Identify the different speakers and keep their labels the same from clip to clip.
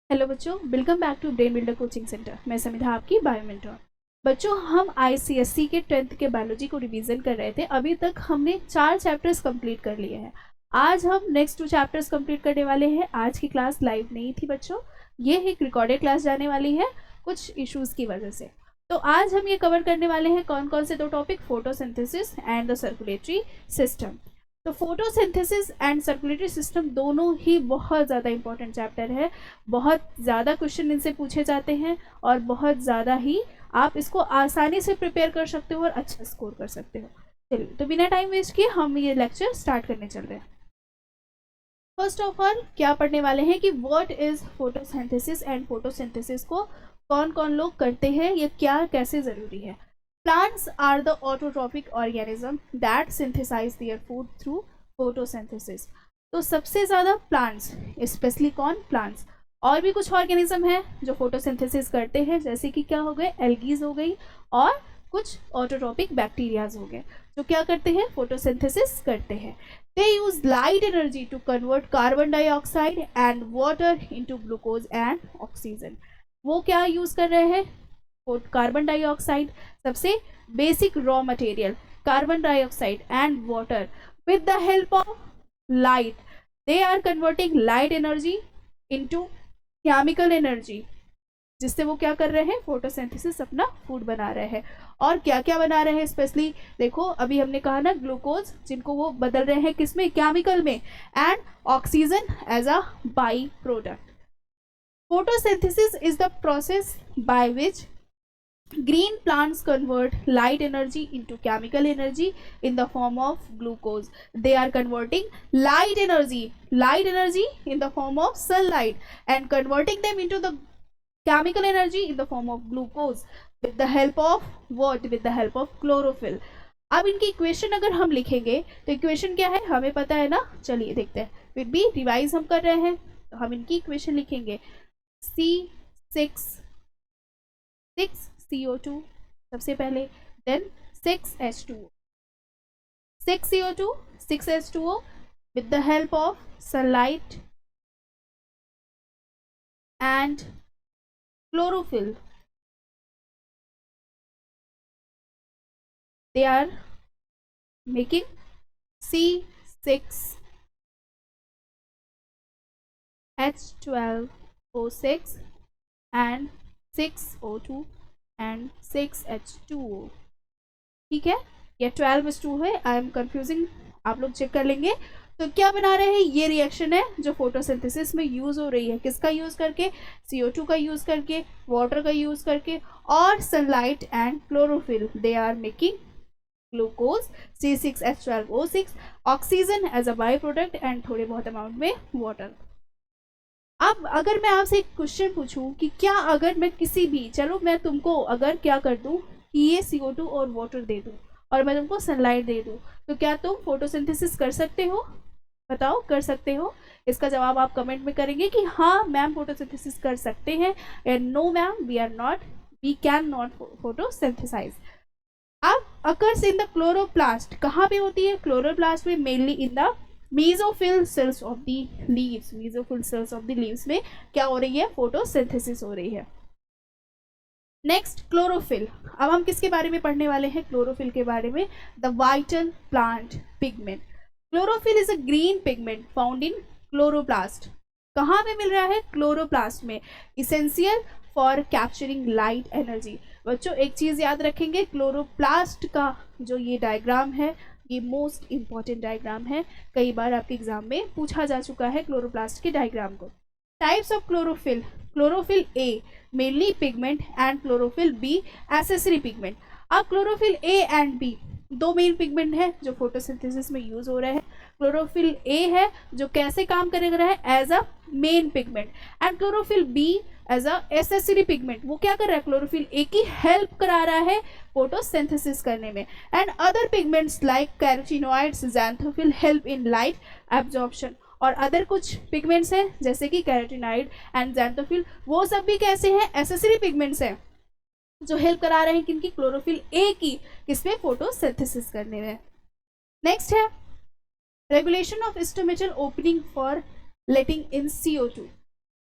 Speaker 1: Hello बच्चों, welcome back to brain builder coaching centre. मैं समिधा, आपकी बायो मेंटर। बच्चों, हम आईसीएससी के 10th के बायोलॉजी को रिवीजन कर रहे थे। अभी तक हमने 4 चैप्टर्स कंप्लीट कर लिए हैं। आज हम नेक्स्ट 2 चैप्टर्स कंप्लीट करने वाले हैं। आज की क्लास लाइव नहीं थी बच्चों, ये एक रिकॉर्डेड क्लास जाने वाली है कुछ इश्यूज़ की वजह से। तो आज हम ये कवर करने वाले हैं कौन कौन से 2 topic, photosynthesis and the circulatory system. तो फोटोसिंथेसिस एंड सर्कुलेटरी सिस्टम दोनों ही बहुत ज़्यादा इंपॉर्टेंट चैप्टर है। बहुत ज़्यादा क्वेश्चन इनसे पूछे जाते हैं और बहुत ज़्यादा ही आप इसको आसानी से प्रिपेयर कर सकते हो और अच्छा स्कोर कर सकते हो। चलिए, तो बिना टाइम वेस्ट किए हम ये लेक्चर स्टार्ट करने चल रहे हैं। फर्स्ट ऑफ ऑल क्या पढ़ने वाले हैं कि what is photosynthesis and photosynthesis को कौन कौन लोग करते हैं, ये क्या कैसे ज़रूरी है। Plants are the autotrophic organism that synthesize their food through photosynthesis. तो सबसे ज़्यादा प्लांट्स, स्पेशली कौन, प्लांट्स। और भी कुछ ऑर्गेनिज्म हैं जो फोटोसिंथेसिस करते हैं, जैसे कि क्या हो गए, एल्गीज हो गई और कुछ ऑटोट्रॉपिक बैक्टीरियाज हो गए जो क्या करते हैं, फोटोसिंथेसिस करते हैं। They use light energy to convert carbon dioxide and water into glucose and oxygen. वो क्या यूज कर रहे हैं, कार्बन डाइऑक्साइड, सबसे basic raw material carbon dioxide and water, with the help of light they are converting light energy into chemical energy, जिससे वो क्या कर रहे हैं, फोटोसिंथेसिस अपना फूड बना रहे हैं। और क्या क्या बना रहे हैं, स्पेशली देखो अभी हमने कहा ना ग्लूकोज, जिनको वो बदल रहे हैं किसमें, केमिकल में, and oxygen as a by product. Photosynthesis is the process by which green plants convert light energy into chemical energy in the form of glucose. They are converting light energy in the form of sunlight and converting them into the chemical energy in the form of glucose with the help of what, with the help of chlorophyll. अब इनकी equation अगर हम लिखेंगे तो equation क्या है हमें पता है ना, चलिए देखते हैं। फिर भी रिवाइज हम कर रहे हैं तो हम इनकी इक्वेशन लिखेंगे C6 CO2 सबसे पहले, then 6H2O, 6 CO2 6H2O with the help of sunlight and chlorophyll they are making C6H12O6 and 6O2 and 6H2O। ठीक है, या 12:2 है, आई एम कंफ्यूजिंग, आप लोग चेक कर लेंगे। तो क्या बना रहे हैं, ये रिएक्शन है जो फोटोसिंथेसिस में यूज हो रही है, किसका यूज करके, CO2 का यूज करके, वाटर का यूज करके और sunlight and chlorophyll. They are making glucose C6H12O6, oxygen as a by product and थोड़े बहुत अमाउंट में वाटर। अब अगर मैं आपसे एक क्वेश्चन पूछूं कि क्या अगर मैं किसी भी, चलो मैं तुमको अगर क्या कर दूं कि ये CO2 और वाटर दे दूं और मैं तुमको सनलाइट दे दूं, तो क्या तुम फोटोसिंथेसिस कर सकते हो, बताओ कर सकते हो। इसका जवाब आप कमेंट में करेंगे कि हाँ मैम फोटोसिंथेसिस कर सकते हैं, and no ma'am we can not photosynthesise. अब अकर्स इन द क्लोरोप्लास्ट, कहाँ पे होती है, क्लोरोप्लास्ट में, mainly in the mesophyll cells of the leaves. Mesophyll cells of the leaves में क्या हो रही है, फोटोसिंथेसिस हो रही है। Next chlorophyll. अब हम किसके बारे में पढ़ने वाले हैं, क्लोरोफिल के बारे में, the vital plant pigment. Chlorophyll is a green pigment found in chloroplast. कहाँ पे मिल रहा है, क्लोरोप्लास्ट में, essential for capturing light energy. बच्चों एक चीज याद रखेंगे, क्लोरोप्लास्ट का जो ये डायग्राम है ये मोस्ट इंपॉर्टेंट डायग्राम है, कई बार आपके एग्जाम में पूछा जा चुका है क्लोरोप्लास्ट के डायग्राम को। Types of chlorophyll, chlorophyll A mainly pigment and chlorophyll B accessory pigment. अब क्लोरोफिल ए एंड बी दो मेन पिगमेंट है जो फोटोसिंथेसिस में यूज हो रहे हैं। क्लोरोफिल ए है जो कैसे काम कर रहा है, as a main pigment, and chlorophyll B as a accessory pigment. वो क्या कर रहा है, क्लोरोफिल ए की हेल्प करा रहा है फोटोसिंथेसिस करने में। And other pigments like carotenoids, xanthophyll help in light absorption. और अदर कुछ पिगमेंट्स हैं जैसे कि कैरोटीनॉइड एंड ज़ैंथोफिल, वो सब भी कैसे हैं, एसेसरी पिगमेंट्स हैं जो हेल्प करा रहे हैं किनकी, क्लोरोफिल ए की, किसमें, फोटोसिंथेसिस करने में। नेक्स्ट है regulation of stomatal opening for letting in CO2।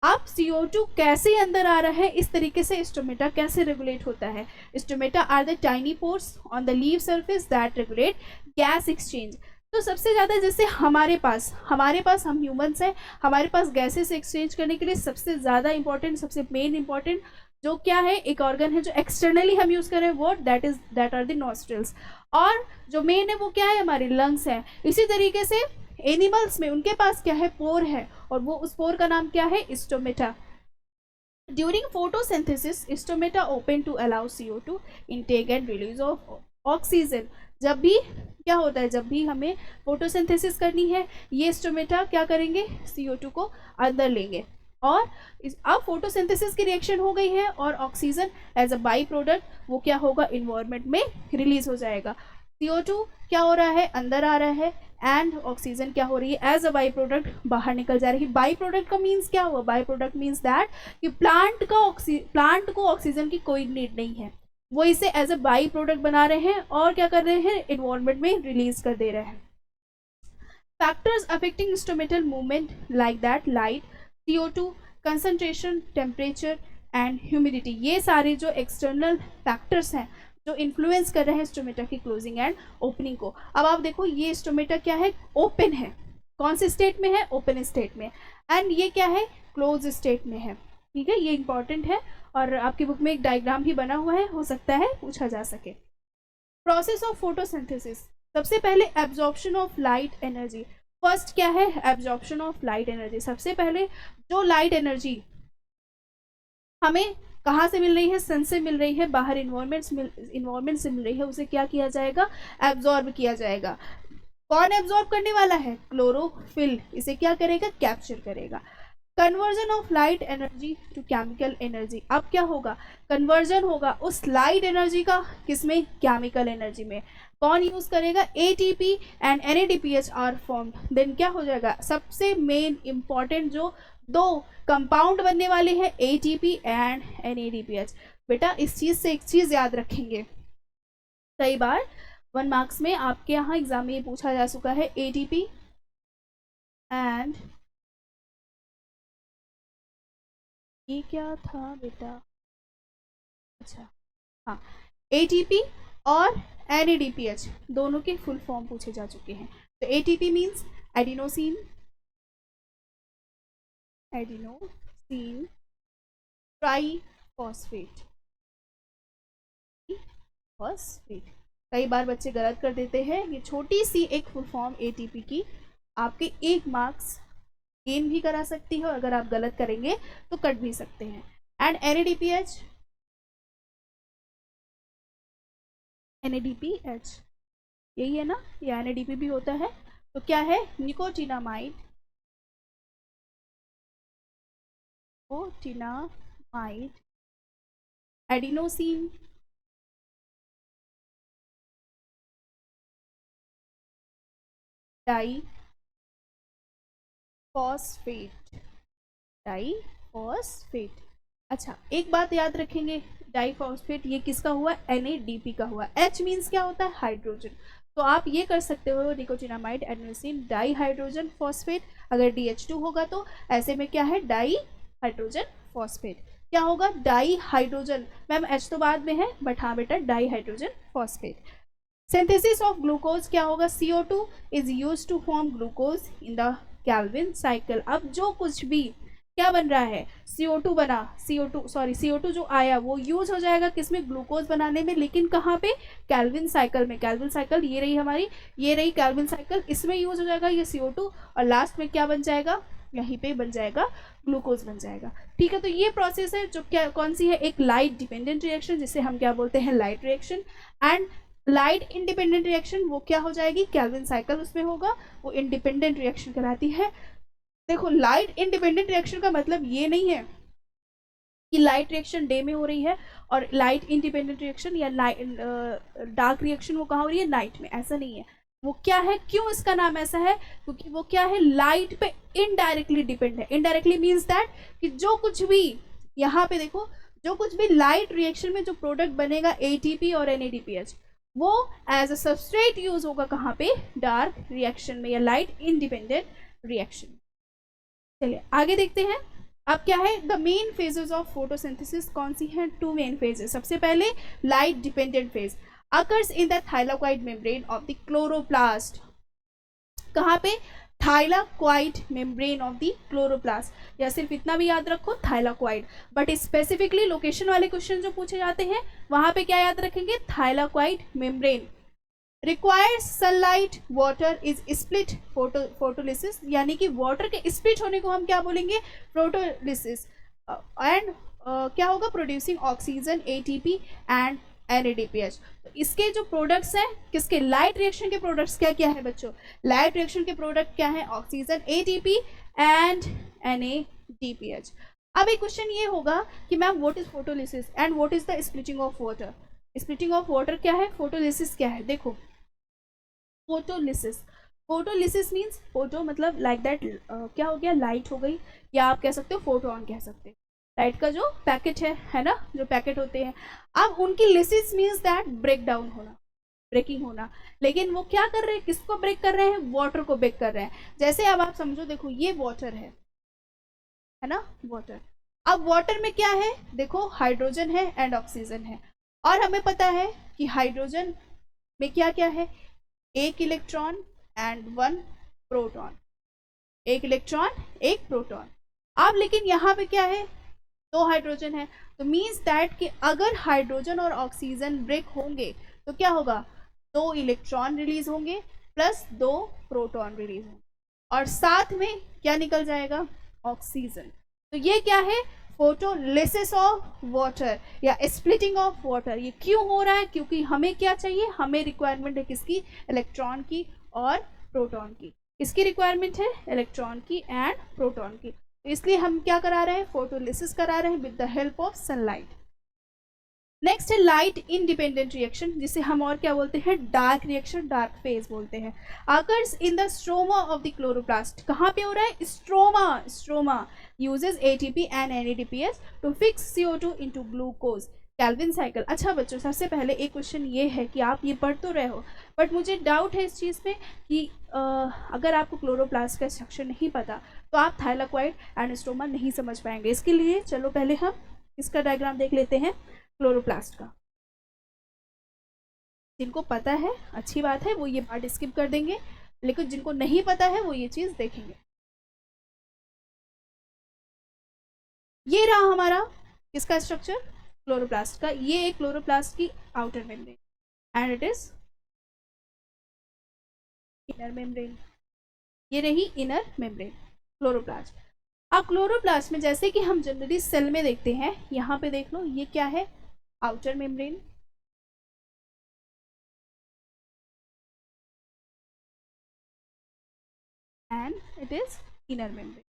Speaker 1: अब CO2 कैसे अंदर आ रहा है, इस तरीके से स्टोमेटा कैसे रेगुलेट होता है। Stomata are the tiny pores on the leave surface that regulate gas exchange. तो सबसे ज़्यादा जैसे हमारे पास हम ह्यूमंस हैं, हमारे पास गैसेस एक्सचेंज करने के लिए सबसे ज़्यादा इंपॉर्टेंट, सबसे मेन इंपॉर्टेंट जो क्या है, एक ऑर्गन है जो एक्सटर्नली हम यूज़ करें, वो दैट आर द नॉस्ट्रल्स, और जो मेन है वो क्या है, हमारे लंग्स है। इसी तरीके से एनिमल्स में उनके पास क्या है, पोर है, और वो उस पोर का नाम क्या है, stomata. During photosynthesis stomata open to allow CO2 intake and release of oxygen. जब भी क्या होता है, जब भी हमें फोटोसिंथेसिस करनी है, ये स्टोमेटा क्या करेंगे, CO2 को अंदर लेंगे, और अब फोटोसिंथेसिस की रिएक्शन हो गई है, और oxygen as a by product वो क्या होगा, इन्वायरमेंट में रिलीज हो जाएगा। CO2 क्या हो रहा है, अंदर आ रहा है, एंड ऑक्सीजन क्या हो रही है, एज अ बाई प्रोडक्ट बाहर निकल जा रही है। बाई प्रोडक्ट का मीन्स क्या हुआ, बाई प्रोडक्ट मीन्स दैट कि प्लांट को ऑक्सीजन की कोई नीड नहीं है, वो इसे एज अ बाई प्रोडक्ट बना रहे हैं और क्या कर रहे हैं, इन्वायरमेंट में रिलीज कर दे रहे हैं। Factors affecting instrumental movement like that light, CO2, concentration, temperature and humidity, ये सारे जो एक्सटर्नल फैक्टर्स हैं जो इन्फ्लुएंस कर रहे हैं स्टोमेटा की क्लोजिंग एंड ओपनिंग को। अब आप देखो ये स्टोमेटा क्या है, ओपन है, कौन से स्टेट में है, ओपन स्टेट में, एंड ये क्या है, क्लोज स्टेट में है। ठीक है, ये इंपॉर्टेंट है, और आपकी बुक में एक डायग्राम भी बना हुआ है, हो सकता है पूछा जा सके। प्रोसेस ऑफ फोटोसिंथेसिस, सबसे पहले absorption of light energy. First क्या है, एब्जॉर्प्शन ऑफ लाइट एनर्जी। सबसे पहले जो लाइट एनर्जी हमें कहाँ से मिल रही है, सन से मिल रही है, बाहर इन्वायरमेंट से मिल रही है, उसे क्या किया जाएगा, एब्जॉर्ब किया जाएगा। कौन एब्जॉर्ब करने वाला है, क्लोरोफिल, इसे क्या करेगा, कैप्चर करेगा। Conversion of light energy to chemical energy, अब क्या होगा, कन्वर्जन होगा उस लाइट एनर्जी का, किसमें, केमिकल एनर्जी में। कौन यूज करेगा, ATP and NADPH are formed. Then क्या हो जाएगा, सबसे मेन इंपॉर्टेंट जो दो कंपाउंड बनने वाले हैं, ATP एंड NADPH। बेटा इस चीज से एक चीज याद रखेंगे, कई बार 1 मार्क्स में आपके यहाँ एग्जाम में ये पूछा जा चुका है, ATP एंड, ये क्या था बेटा, अच्छा हाँ, ATP और NADPH दोनों के फुल फॉर्म पूछे जा चुके हैं। तो ATP मीन्स एडिनोसिन ट्राईफॉस्फेट। कई बार बच्चे गलत कर देते हैं, ये छोटी सी एक फुल फॉर्म ATP की आपके 1 मार्क्स गेन भी करा सकती है, और अगर आप गलत करेंगे तो कट भी सकते हैं। एंड NADPH यही है ना, ये NADP भी होता है। तो क्या है, निकोटिनामाइड एडिनोसिन डाईफॉस्फेट। अच्छा एक बात याद रखेंगे, डाईफॉस्फेट ये किसका हुआ, NADP का हुआ। H मीन्स क्या होता है, हाइड्रोजन। तो आप ये कर सकते हो, nicotinamide adenosine die hydrogen phosphate. अगर DH2 होगा तो ऐसे में क्या है, डाई हाइड्रोजन फॉस्फेट। क्या होगा, डाई हाइड्रोजन, मैम H तो बाद में है, बट हाँ बेटा di hydrogen phosphate. Synthesis of glucose क्या होगा, CO2 is use to form glucose in the Calvin cycle. अब जो कुछ भी क्या बन रहा है, CO2 जो आया वो यूज हो जाएगा किसमें, ग्लूकोज बनाने में, लेकिन कहाँ पे, कैल्विन साइकिल में। कैल्विन साइकिल ये रही हमारी, ये रही कैल्विन साइकिल, इसमें यूज हो जाएगा ये CO2, और लास्ट में क्या बन जाएगा, यहीं पे बन जाएगा, ग्लूकोज बन जाएगा। ठीक है, तो ये प्रोसेस है जो क्या, कौन सी है, एक लाइट डिपेंडेंट रिएक्शन, जिसे हम क्या बोलते हैं, light reaction. And light independent reaction वो क्या हो जाएगी, कैल्विन साइकिल उसमें होगा, वो इंडिपेंडेंट रिएक्शन कहलाती है। देखो लाइट इंडिपेंडेंट रिएक्शन का मतलब ये नहीं है कि लाइट रिएक्शन डे में हो रही है, और लाइट इंडिपेंडेंट रिएक्शन या डार्क रिएक्शन वो कहाँ हो रही है, नाइट में। ऐसा नहीं है, वो क्या है, क्यों इसका नाम ऐसा है, क्योंकि वो क्या है, लाइट पे इनडायरेक्टली डिपेंड है। इनडायरेक्टली मीन्स दैट कि जो कुछ भी यहाँ पे देखो, जो कुछ भी लाइट रिएक्शन में जो प्रोडक्ट बनेगा ATP और NADPH, वो एज अ सबस्ट्रेट यूज होगा कहाँ पे, डार्क रिएक्शन में या लाइट इंडिपेंडेंट रिएक्शन। चलिए आगे देखते हैं। अब क्या है, the main phases of photosynthesis कौन सी हैं? Two main phases. सबसे पहले light dependent phase occurs in the thylakoid membrane of the chloroplast. कहाँ पे? Thylakoid membrane of the chloroplast. या सिर्फ इतना भी याद रखो, थाइलाकोइड। बट स्पेसिफिकली लोकेशन वाले क्वेश्चन जो पूछे जाते हैं वहां पे क्या याद रखेंगे? Thylakoid membrane. Required sunlight water is split photolysis, यानी कि वाटर के स्प्लिट होने को हम क्या बोलेंगे? फोटोलिसिस। एंड क्या होगा? Producing oxygen, ATP and NADPH। तो इसके जो प्रोडक्ट्स हैं किसके? लाइट रिएक्शन के प्रोडक्ट्स क्या क्या है बच्चों? लाइट रिएक्शन के प्रोडक्ट क्या है? Oxygen, ATP and NADPH। अब एक क्वेश्चन ये होगा कि ma'am what is photolysis and what is the splitting of water? Splitting of water क्या है? फोटोलिसिस क्या है? देखो, फोटोलिसिस, फोटोलिसिस मीन्स फोटो मतलब लाइक दैट, क्या हो गया? लाइट हो गई, या आप कह सकते हो फोटोन कह सकते हैं। लाइट का जो पैकेट है ना, जो पैकेट होते हैं। अब उनकी lysis means that break down होना, ब्रेकिंग होना। लेकिन वो क्या कर रहे हैं? किसको ब्रेक कर रहे हैं? वाटर को ब्रेक कर रहे हैं। जैसे अब आप समझो, देखो ये वाटर है ना, वाटर। अब वाटर में क्या है? देखो हाइड्रोजन है एंड ऑक्सीजन है। और हमें पता है कि हाइड्रोजन में क्या क्या है? एक इलेक्ट्रॉन एंड वन प्रोटॉन। एक इलेक्ट्रॉन एक प्रोटॉन। अब लेकिन यहाँ पे क्या है? दो हाइड्रोजन है। तो मीन्स दैट कि अगर हाइड्रोजन और ऑक्सीजन ब्रेक होंगे तो क्या होगा? दो इलेक्ट्रॉन रिलीज होंगे प्लस दो प्रोटॉन रिलीज होंगे, और साथ में क्या निकल जाएगा? ऑक्सीजन। तो ये क्या है? फोटोलिसिस ऑफ वाटर या स्प्लिटिंग ऑफ वाटर। ये क्यों हो रहा है? क्योंकि हमें क्या चाहिए? हमें रिक्वायरमेंट है किसकी? इलेक्ट्रॉन की और प्रोटॉन की। किसकी रिक्वायरमेंट है? इलेक्ट्रॉन की एंड प्रोटॉन की। तो इसलिए हम क्या करा रहे हैं? फोटोलिसिस करा रहे हैं with the help of sunlight. Next है लाइट इंडिपेंडेंट रिएक्शन, जिसे हम और क्या बोलते हैं? डार्क रिएक्शन, डार्क फेज बोलते हैं। Occurs in the stroma of the chloroplast. कहाँ पे हो रहा है? Stroma. Stroma uses ATP and NADPH to fix CO2 into glucose. Calvin cycle. अच्छा बच्चों, सबसे पहले एक क्वेश्चन ये है कि आप ये पढ़ तो रहे हो, बट मुझे डाउट है इस चीज़ में कि अगर आपको क्लोरोप्लास्ट का स्ट्रक्चर नहीं पता तो आप थाइलाकोइड एंड स्ट्रोमा नहीं समझ पाएंगे। इसके लिए चलो पहले हम इसका डायग्राम देख लेते हैं क्लोरोप्लास्ट का। जिनको पता है अच्छी बात है, वो ये पार्ट स्किप कर देंगे, लेकिन जिनको नहीं पता है वो ये चीज़ देखेंगे। ये रहा हमारा किसका स्ट्रक्चर? क्लोरोप्लास्ट का। ये एक क्लोरोप्लास्ट की outer membrane and it is inner membrane. ये रही इनर मेम्ब्रेन क्लोरोप्लास्ट। अब क्लोरोप्लास्ट में जैसे कि हम जनरली सेल में देखते हैं, यहाँ पे देख लो, ये क्या है? Outer membrane. And it is inner membrane.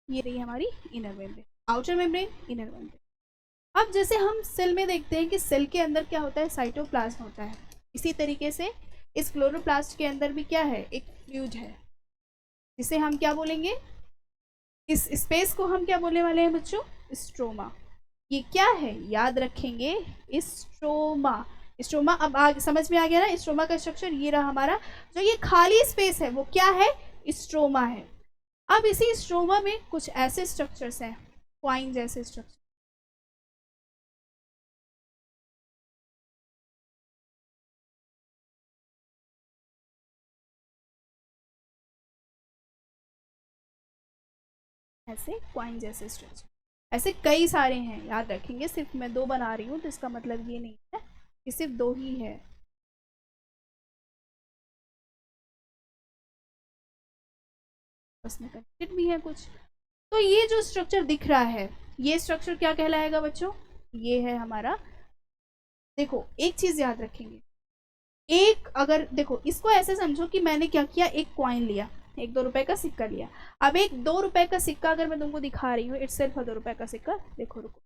Speaker 1: ये रही हमारी inner membrane, outer membrane, inner membrane. अब जैसे हम सेल में देखते हैं कि सेल के अंदर क्या होता है? साइटोप्लाज्म होता है। इसी तरीके से इस क्लोरोप्लास्ट के अंदर भी क्या है? एक फ्लूइड है, जिसे हम क्या बोलेंगे? इस स्पेस को हम क्या बोलने वाले हैं बच्चों? स्ट्रोमा। ये क्या है? याद रखेंगे, स्ट्रोमा। स्ट्रोमा अब समझ में आ गया ना? स्ट्रोमा का स्ट्रक्चर ये रहा हमारा। जो ये खाली स्पेस है वो क्या है? स्ट्रोमा है। अब इसी स्ट्रोमा में कुछ ऐसे स्ट्रक्चर्स हैं, क्वाइन जैसे स्ट्रक्चर। ऐसे क्वाइन जैसे स्ट्रक्चर ऐसे कई सारे हैं, याद रखेंगे। सिर्फ मैं दो बना रही हूँ तो इसका मतलब ये नहीं है कि सिर्फ दो ही है। उसमें कनेक्टेड भी है कुछ। तो ये जो स्ट्रक्चर दिख रहा है, ये स्ट्रक्चर क्या कहलाएगा बच्चों? ये है हमारा। देखो एक चीज याद रखेंगे, एक अगर देखो इसको ऐसे समझो कि मैंने क्या किया? एक कॉइन लिया, एक 2 रुपए का सिक्का लिया। अब एक 2 रुपए का सिक्का अगर मैं तुमको दिखा रही हूँ, इट्स सिर्फ 2 रुपए का सिक्का। देखो रुको,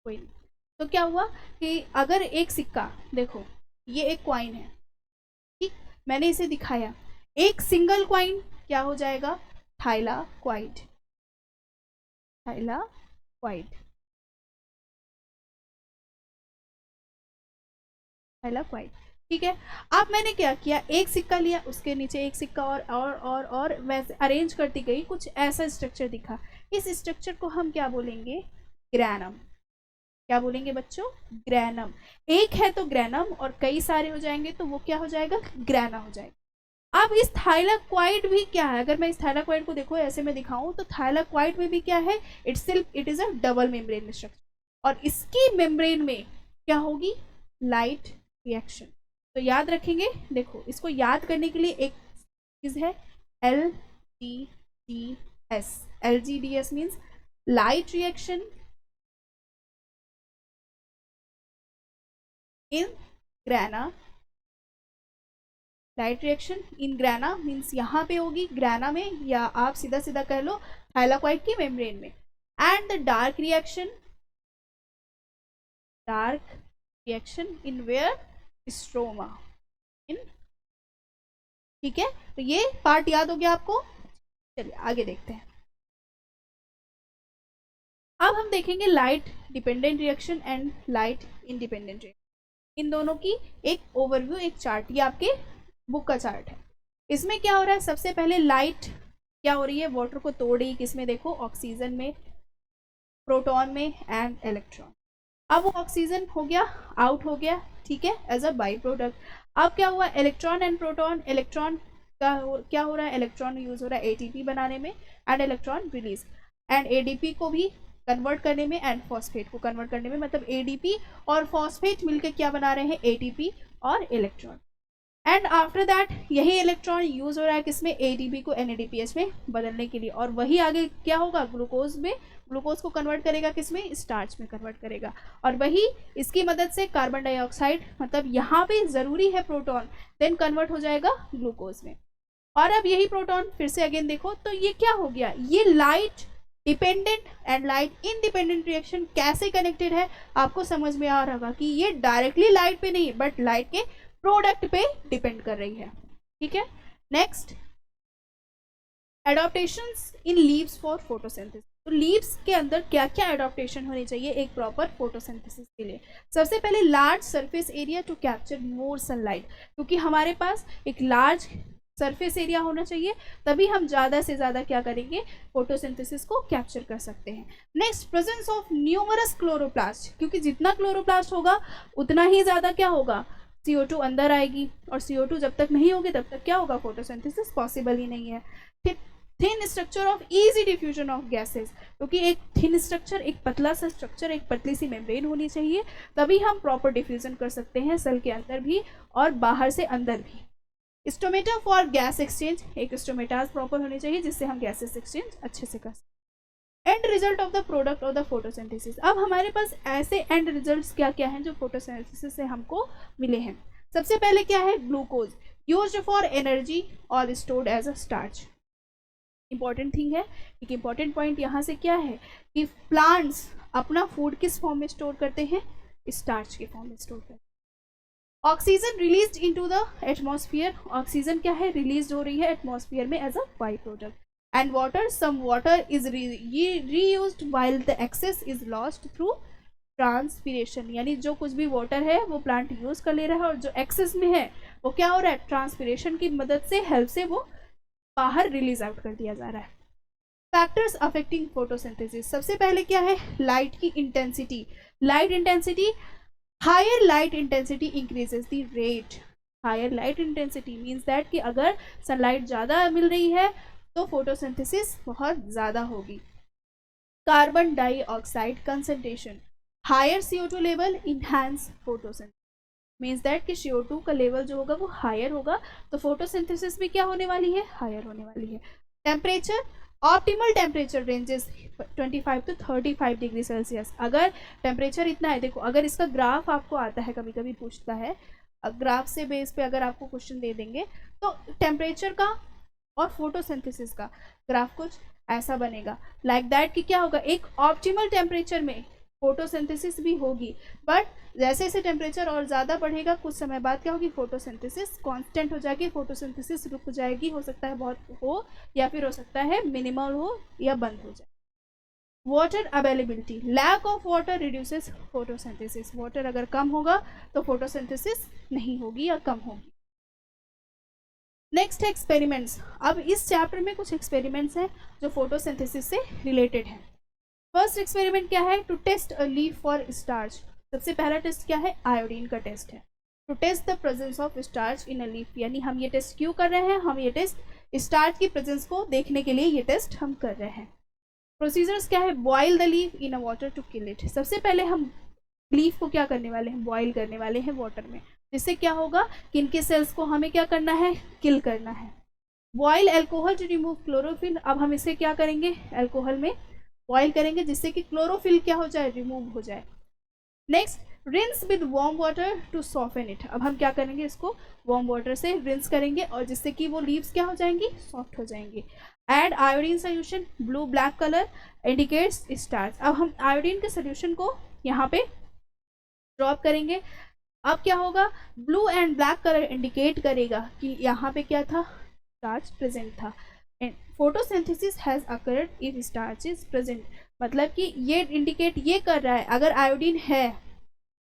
Speaker 1: कोई नहीं। तो क्या हुआ कि अगर एक सिक्का, देखो ये एक कॉइन है, ठीक, मैंने इसे दिखाया, एक सिंगल कॉइन क्या हो जाएगा? Thylakoid, thylakoid, thylakoid. ठीक है, अब मैंने क्या किया, एक सिक्का लिया, उसके नीचे एक सिक्का और वैसे अरेंज करती गई, कुछ ऐसा स्ट्रक्चर दिखा। इस स्ट्रक्चर को हम क्या बोलेंगे, ग्रैनम। क्या बोलेंगे बच्चों, ग्रैनम। एक है तो ग्रैनम, और कई सारे हो जाएंगे तो वो क्या हो जाएगा, ग्रैना हो जाएगा। अब इस थाइलाक्वाइड भी क्या है, अगर मैं इस थाइलाक्वाइड को देखो ऐसे में दिखाऊं तो थाइलाक्वाइड में भी क्या है, it is a double membrane structure, और इसकी मेम्ब्रेन में क्या होगी, लाइट रिएक्शन। तो याद रखेंगे, देखो इसको याद करने के लिए एक चीज है, LGDS। LGDS means light reaction in grana. Light reaction in grana means यहाँ पे होगी ग्रैना में, या आप सीधा सीधा कह लो थाइलाक्वाइड की मेम्ब्रेन में। And the dark reaction in where, stroma in. ठीक है, तो ये पार्ट याद हो गया आपको। चलिए आगे देखते हैं। अब हम देखेंगे light dependent reaction and light independent reaction, इन दोनों की एक ओवरव्यू, एक चार्ट। ये आपके बुक का चार्ट है। इसमें क्या हो रहा है, सबसे पहले लाइट क्या हो रही है, वाटर को तोड़ रही है, किसमें देखो, ऑक्सीजन में, प्रोटॉन में एंड इलेक्ट्रॉन। अब वो ऑक्सीजन हो गया, आउट हो गया, ठीक है, एज अ बाई प्रोडक्ट। अब क्या हुआ, इलेक्ट्रॉन एंड प्रोटॉन, इलेक्ट्रॉन का क्या हो रहा है, इलेक्ट्रॉन यूज हो रहा है एटीपी बनाने में, and electron release, and ADP को भी कन्वर्ट करने में, एंड फॉस्फेट को कन्वर्ट करने में, मतलब एडीपी और फॉस्फेट मिलकर क्या बना रहे हैं, एटीपी और इलेक्ट्रॉन। एंड आफ्टर दैट यही इलेक्ट्रॉन यूज हो रहा है किसमें, एटीपी को एनएडीपीएच में बदलने के लिए, और वही आगे क्या होगा, ग्लूकोज में, ग्लूकोज को कन्वर्ट करेगा किसमें, स्टार्च में कन्वर्ट करेगा, और वही इसकी मदद से कार्बन डाइऑक्साइड, मतलब यहाँ पे जरूरी है प्रोटॉन, देन कन्वर्ट हो जाएगा ग्लूकोज में। और अब यही प्रोटॉन फिर से अगेन देखो, तो ये क्या हो गया, ये light dependent and light independent reaction कैसे कनेक्टेड है, आपको समझ में आ रहा होगा कि ये डायरेक्टली लाइट पे नहीं, बट लाइट के प्रोडक्ट पे डिपेंड कर रही है। ठीक है, next, adaptations in leaves for photosynthesis. तो लीव्स के अंदर क्या क्या एडॉप्टेशन होनी चाहिए एक प्रॉपर फोटोसिंथेसिस के लिए। सबसे पहले large surface area to capture more sunlight, क्योंकि हमारे पास एक लार्ज सरफेस एरिया होना चाहिए, तभी हम ज़्यादा से ज़्यादा क्या करेंगे, फोटोसिंथेसिस को कैप्चर कर सकते हैं। Next, presence of numerous chloroplast, क्योंकि जितना क्लोरोप्लास्ट होगा उतना ही ज़्यादा क्या होगा, CO2 अंदर आएगी, और CO2 जब तक नहीं होगी तब तक क्या होगा, फोटोसिंथेसिस पॉसिबल ही नहीं है। फिर thin structure of easy diffusion of gases, क्योंकि एक थिन स्ट्रक्चर, एक पतला सा स्ट्रक्चर, एक पतली सी मेम्ब्रेन होनी चाहिए, तभी हम प्रॉपर डिफ्यूजन कर सकते हैं सेल के अंदर भी और बाहर से अंदर भी। स्टोमेटा फॉर गैस एक्सचेंज, एक स्टोमेटाज प्रॉपर होनी चाहिए जिससे हम गैसेस एक्सचेंज अच्छे से कर सकते। And result of the product of the photosynthesis, अब हमारे पास ऐसे एंड रिजल्ट्स क्या क्या हैं जो फोटोसिंथेसिस से हमको मिले हैं। सबसे पहले क्या है, ग्लूकोज यूज्ड फॉर एनर्जी और stored as a starch. Important thing है, एक इंपॉर्टेंट पॉइंट यहाँ से क्या है कि प्लांट्स अपना फूड किस फॉर्म में स्टोर करते हैं, स्टार्च के फॉर्म में स्टोर करते हैं। Oxygen release into the atmosphere, oxygen क्या है, रिलीज हो रही है एटमॉस्फेयर में as a by product. And water, some water is reused while the excess is lost through transpiration, यानी जो कुछ भी वाटर है वो प्लांट यूज कर ले रहा है, और जो एक्सेस में है वो क्या हो रहा है, ट्रांसपीरेशन की मदद से, हेल्प से वो बाहर रिलीज आउट कर दिया जा रहा है। फैक्टर्स अफेक्टिंग फोटोसिंथेसिस, सबसे पहले क्या है, लाइट की intensity. Light intensity, higher light intensity increases the rate. Higher light intensity means that कि अगर सनलाइट ज़्यादा मिल रही है तो फोटोसिंथेसिस बहुत ज़्यादा होगी। Carbon dioxide concentration, higher CO2 level enhance photosynthesis, means that कि CO2 का लेवल जो होगा वो हायर होगा, तो फोटोसिंथेसिस भी क्या होने वाली है, हायर होने वाली है। Temperature, optimal temperature ranges 25 to 35 degree Celsius. अगर टेम्परेचर इतना है, देखो अगर इसका ग्राफ आपको आता है, कभी कभी पूछता है, ग्राफ से बेस पे अगर आपको क्वेश्चन दे देंगे तो टेम्परेचर का और फोटोसिंथेसिस का ग्राफ कुछ ऐसा बनेगा, लाइक दैट कि क्या होगा, एक ऑप्टिमल टेम्परेचर में फोटोसिंथेसिस भी होगी, बट जैसे जैसे टेम्परेचर और ज़्यादा बढ़ेगा कुछ समय बाद क्या होगी, फोटोसिंथेसिस कांस्टेंट हो जाएगी, फोटोसिंथेसिस रुक जाएगी, हो सकता है बहुत हो या फिर हो सकता है मिनिमल हो या बंद हो जाए। Water availability, lack of water reduces photosynthesis, water अगर कम होगा तो फोटोसिंथेसिस नहीं होगी या कम होगी। नेक्स्ट है एक्सपेरिमेंट्स। अब इस चैप्टर में कुछ एक्सपेरिमेंट्स हैं जो फोटोसिंथेसिस से रिलेटेड हैं। फर्स्ट एक्सपेरिमेंट क्या है, to test a leaf for starch. सबसे पहला टेस्ट क्या है, आयोडीन का टेस्ट है। To test the presence of starch in a leaf, यानी हम ये टेस्ट क्यों कर रहे हैं, हम ये टेस्ट स्टार्च की प्रेजेंस को देखने के लिए ये टेस्ट हम कर रहे हैं। प्रोसीजर्स क्या है, boil the leaf in a water to kill it. सबसे पहले हम लीफ को क्या करने वाले हैं, बॉयल करने वाले हैं वाटर में, जिससे क्या होगा कि इनके सेल्स को हमें क्या करना है, किल करना है। Boil alcohol to remove chlorophyll, अब हम इसे क्या करेंगे, एल्कोहल में बॉयल करेंगे जिससे कि क्लोरोफिल क्या हो जाए, रिमूव हो जाए। Next, rinse with warm water to soften it, अब हम क्या करेंगे, इसको वार्म वाटर से रिंस करेंगे और जिससे कि वो लीव्स क्या हो जाएंगी, सॉफ्ट हो जाएंगी। Add iodine solution, blue black colour indicates starch, अब हम आयोडीन के सोल्यूशन को यहाँ पे ड्रॉप करेंगे। अब क्या होगा, blue and black colour indicate करेगा कि यहाँ पे क्या था, स्टार्च प्रेजेंट था। Photosynthesis has occurred if starch is present, मतलब कि ये इंडिकेट ये कर रहा है अगर आयोडीन है,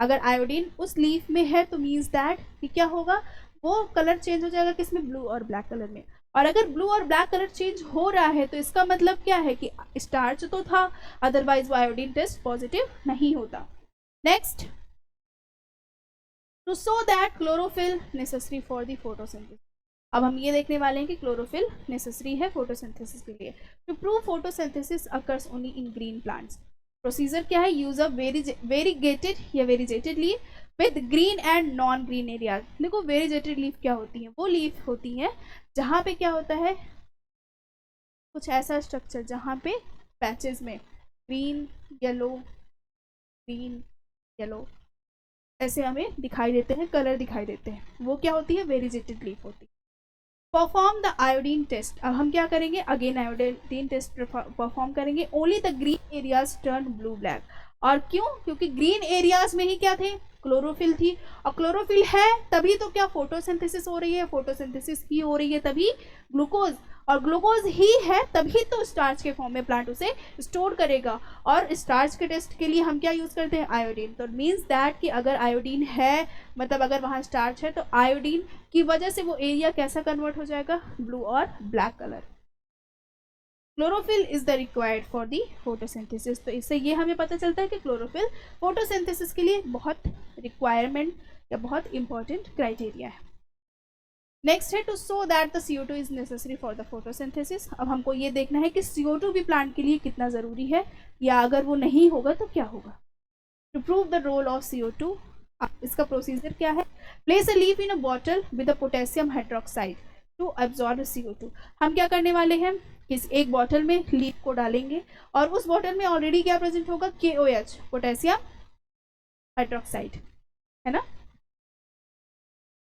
Speaker 1: अगर आयोडीन उस लीफ में है तो मीन्स दैट कि क्या होगा, वो कलर चेंज हो जाएगा किसमें, ब्लू और ब्लैक कलर में। और अगर ब्लू और ब्लैक कलर चेंज हो रहा है तो इसका मतलब क्या है कि स्टार्च तो था, अदरवाइज वो आयोडीन टेस्ट पॉजिटिव नहीं होता। Next, to show that chlorophyll necessary for the photosynthesis, अब हम ये देखने वाले हैं कि क्लोरोफिल नेसेसरी है फोटोसिंथेसिस के लिए। To prove photosynthesis occurs only in green plants, procedure क्या है, यूज अ वेरीगेटेड या variegated leaf with green and non green areas. देखो वेरीजेटेड लीफ क्या होती है, वो लीफ होती है जहाँ पे क्या होता है, कुछ ऐसा स्ट्रक्चर जहाँ पे पैचेस में ग्रीन येलो ग्रीन येलो ऐसे हमें दिखाई देते हैं, कलर दिखाई देते हैं, वो क्या होती है, वेरीजेटेड लीफ होती है। परफॉर्म द आयोडीन टेस्ट, अब हम क्या करेंगे, अगेन आयोडीन टेस्ट परफॉर्म करेंगे। Only the green areas turn blue black, और क्यों, क्योंकि ग्रीन एरियाज में ही क्या थे, क्लोरोफिल थी, और क्लोरोफिल है तभी तो क्या फोटोसिंथेसिस हो रही है, फोटोसिंथेसिस ही हो रही है तभी ग्लूकोज, और ग्लूकोज ही है तभी तो स्टार्च के फॉर्म में प्लांट उसे स्टोर करेगा। और स्टार्च के टेस्ट के लिए हम क्या यूज करते हैं, आयोडीन। तो मीन्स दैट कि अगर आयोडीन है, मतलब अगर वहाँ स्टार्च है तो आयोडीन की वजह से वो एरिया कैसा कन्वर्ट हो जाएगा, ब्लू और black colour. Chlorophyll is the required for the photosynthesis, तो इससे ये हमें पता चलता है कि क्लोरोफिल फोटोसिंथेसिस के लिए बहुत रिक्वायरमेंट या बहुत इंपॉर्टेंट क्राइटेरिया है। नेक्स्ट है to show that the CO2 is necessary for the photosynthesis, अब हमको ये देखना है कि CO2 भी प्लांट के लिए कितना ज़रूरी है, या अगर वो नहीं होगा तो क्या होगा। To prove the role of CO2, इसका प्रोसीजर क्या है, place a leaf in a bottle with a potassium hydroxide to absorb CO2, हम क्या करने वाले हैं, इस एक बॉटल में लीफ को डालेंगे और उस बॉटल में ऑलरेडी क्या प्रेजेंट होगा, KOH पोटेशियम हाइड्रोक्साइड, है ना।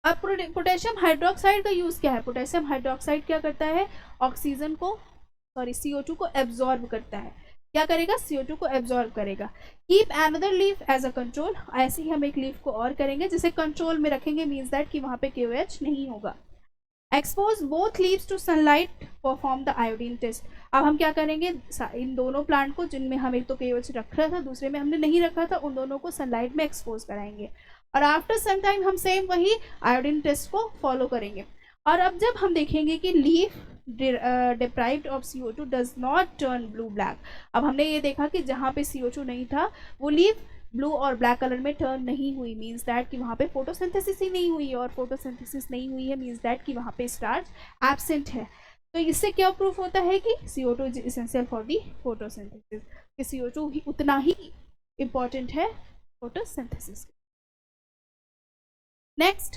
Speaker 1: अब पोटेशियम हाइड्रोक्साइड का यूज क्या है, पोटेशियम हाइड्रोक्साइड क्या करता है, ऑक्सीजन को CO2 को एब्जॉर्ब करता है, क्या करेगा, CO2 को एब्जॉर्ब करेगा। Keep another leaf as a control, ऐसे ही हम एक लीफ को और करेंगे जिसे कंट्रोल में रखेंगे, मीन्स दैट कि वहां पे KOH नहीं होगा। Expose both leaves to sunlight perform the iodine test, अब हम क्या करेंगे, इन दोनों प्लांट को जिनमें हम एक तो KOH रख रहा था दूसरे में हमने नहीं रखा था, उन दोनों को सनलाइट में एक्सपोज कराएंगे और आफ्टर सम टाइम हम सेम वही आयोडीन टेस्ट को फॉलो करेंगे। और अब जब हम देखेंगे कि leaf deprived of CO2 does not turn blue black, अब हमने ये देखा कि जहाँ पे CO2 नहीं था वो लीफ ब्लू और ब्लैक कलर में टर्न नहीं हुई, मीन्स दैट कि वहाँ पे फोटोसिंथेसिस ही नहीं हुई, और फोटोसिंथेसिस नहीं हुई है मीन्स दैट कि वहाँ पे स्टार्च एब्सेंट है। तो इससे क्या प्रूफ होता है कि CO2 is essential for the photosynthesis, कि CO2 ही उतना ही इम्पॉर्टेंट है photosynthesis. Next,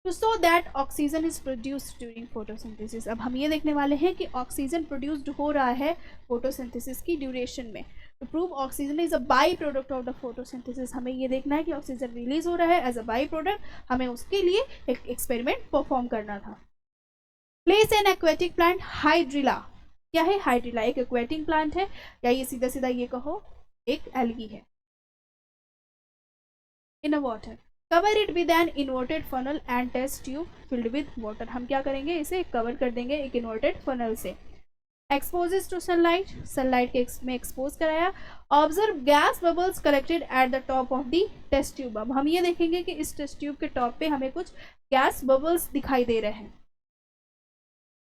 Speaker 1: to show that oxygen is produced during photosynthesis, अब हम ये देखने वाले हैं कि ऑक्सीजन प्रोड्यूस्ड हो रहा है फोटोसिंथेसिस की ड्यूरेशन में। To prove oxygen is a by product of the photosynthesis, हमें ये देखना है कि ऑक्सीजन रिलीज हो रहा है एज अ बाई प्रोडक्ट, हमें उसके लिए एक एक्सपेरिमेंट परफॉर्म करना था। Place N aquatic plant, hydrilla, क्या है हाइड्रिला, एक एक्वेटिक प्लांट है, या ये सीधा सीधा ये कहो एक एल्गी है। In a water, cover it with an inverted funnel and test tube filled with water. हम क्या करेंगे, इसे कवर कर देंगे एक इन्वर्टेड फनल से। एक्सपोजेस टू सनलाइट, सनलाइट के में एक्सपोज कराया। Observe gas bubbles collected at the top of the test tube. अब हम ये देखेंगे कि इस टेस्ट ट्यूब के टॉप पे हमें कुछ गैस बबल्स दिखाई दे रहे हैं।